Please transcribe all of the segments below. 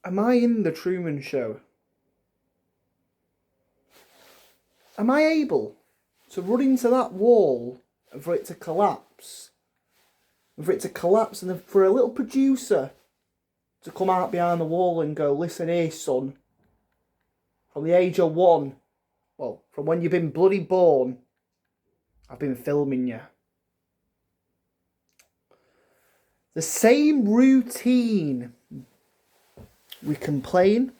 Am I in the Truman Show? Am I able to run into that wall and for it to collapse? And for it to collapse and then for a little producer to come out behind the wall and go, listen here, son, from the age of 1, well, from when you've been bloody born, I've been filming you. The same routine. We complain,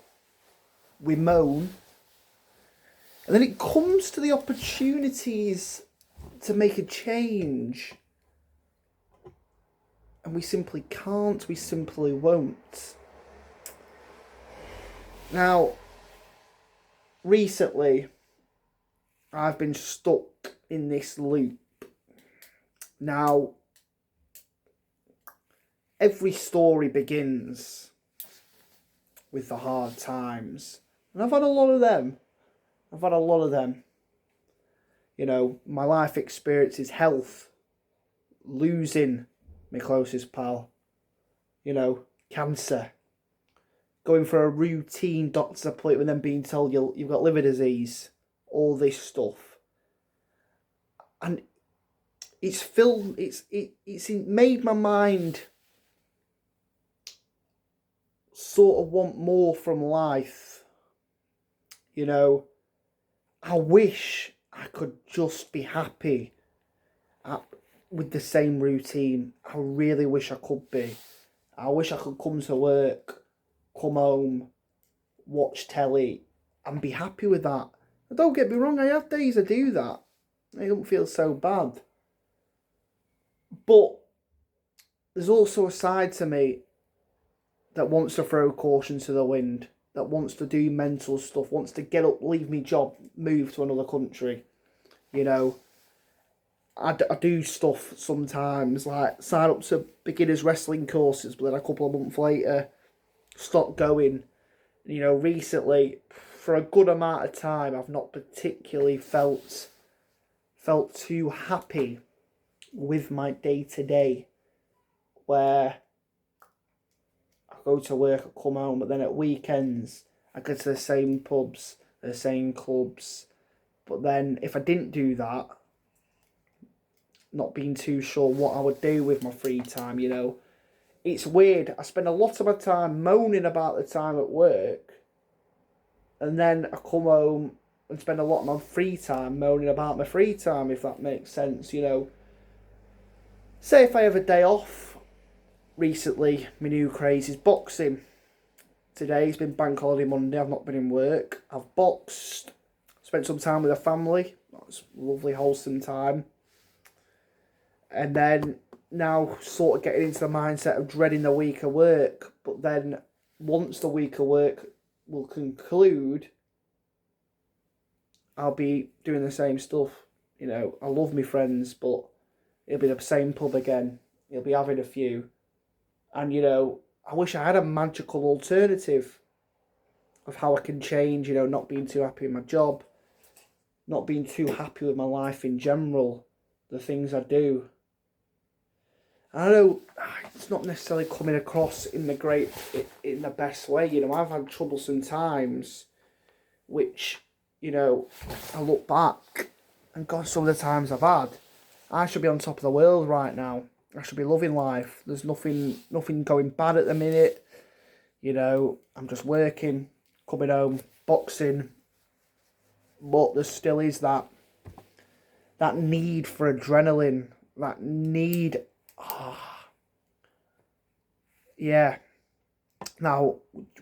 we moan, and then it comes to the opportunities to make a change. And we simply can't, we simply won't. Now, recently, I've been stuck in this loop. Now, every story begins with the hard times. And I've had a lot of them. You know, my life experience is health, losing my closest pal, you know, cancer, going for a routine doctor's appointment and then being told you've got liver disease, all this stuff. And it's made my mind sort of want more from life. You know, I wish I could just be happy with the same routine. I really wish I could be. I wish I could come to work, come home, watch telly, and be happy with that. And don't get me wrong, I have days I do that. I don't feel so bad. But there's also a side to me that wants to throw caution to the wind, that wants to do mental stuff, wants to get up, leave me job, move to another country. You know, I do stuff sometimes, like sign up to beginners wrestling courses, but then a couple of months later, stop going. You know, recently, for a good amount of time, I've not particularly felt too happy with my day-to-day, where I go to work, I come home, but then at weekends, I go to the same pubs, the same clubs. But then, if I didn't do that, not being too sure what I would do with my free time, you know. It's weird. I spend a lot of my time moaning about the time at work, and then I come home and spend a lot of my free time moaning about my free time, if that makes sense, you know. Say if I have a day off, recently, my new craze is boxing. Today's been Bank Holiday Monday, I've not been in work. I've boxed, spent some time with the family. That was a lovely, wholesome time. And then now sort of getting into the mindset of dreading the week of work. But then once the week of work will conclude, I'll be doing the same stuff. You know, I love my friends, but it'll be the same pub again. It'll be having a few. And, you know, I wish I had a magical alternative of how I can change, you know, not being too happy in my job, not being too happy with my life in general, the things I do. And I know it's not necessarily coming across in the best way. You know, I've had troublesome times, which, you know, I look back and God, some of the times I've had, I should be on top of the world right now. I should be loving life. There's nothing going bad at the minute. You know, I'm just working, coming home, boxing. But there still is that need for adrenaline, that need. Yeah. Now,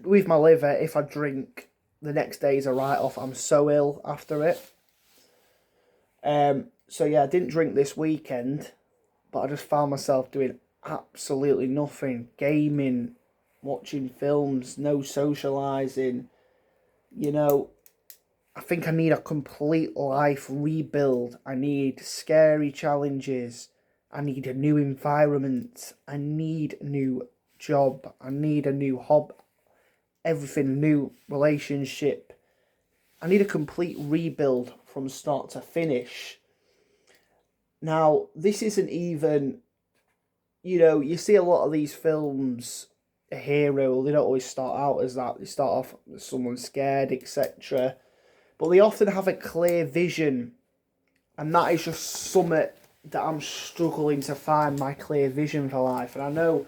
with my liver, if I drink, the next day is a write-off. I'm so ill after it. So yeah, I didn't drink this weekend, but I just found myself doing absolutely nothing. Gaming, watching films, no socialising. You know, I think I need a complete life rebuild. I need scary challenges. I need a new environment. I need a new job. I need a new hobby. Everything new, relationship. I need a complete rebuild from start to finish. Now, this isn't even, you know, you see a lot of these films a hero. They don't always start out as that. They start off as someone scared, etc. But they often have a clear vision, and that is just something that I'm struggling to find my clear vision for life. And I know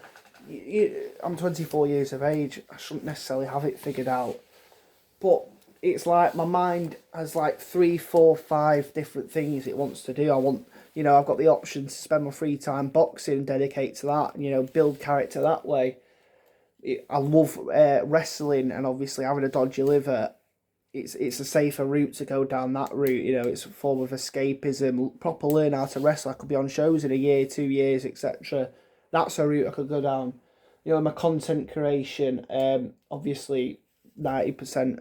I'm 24 years of age. I shouldn't necessarily have it figured out, but it's like my mind has like 3, 4, 5 different things it wants to do. I want, I've got the option to spend my free time boxing, dedicate to that, and, build character that way. I love wrestling, and obviously having a dodgy liver, it's a safer route to go down that route. It's a form of escapism. Proper learn how to wrestle. I could be on shows in a year, 2 years, etc. That's a route I could go down. My content creation, obviously 90%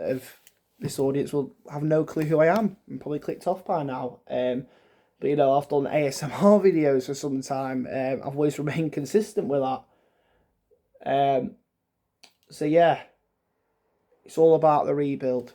of this audience will have no clue who I am and probably clicked off by now. But I've done ASMR videos for some time. I've always remained consistent with that. So yeah, it's all about the rebuild.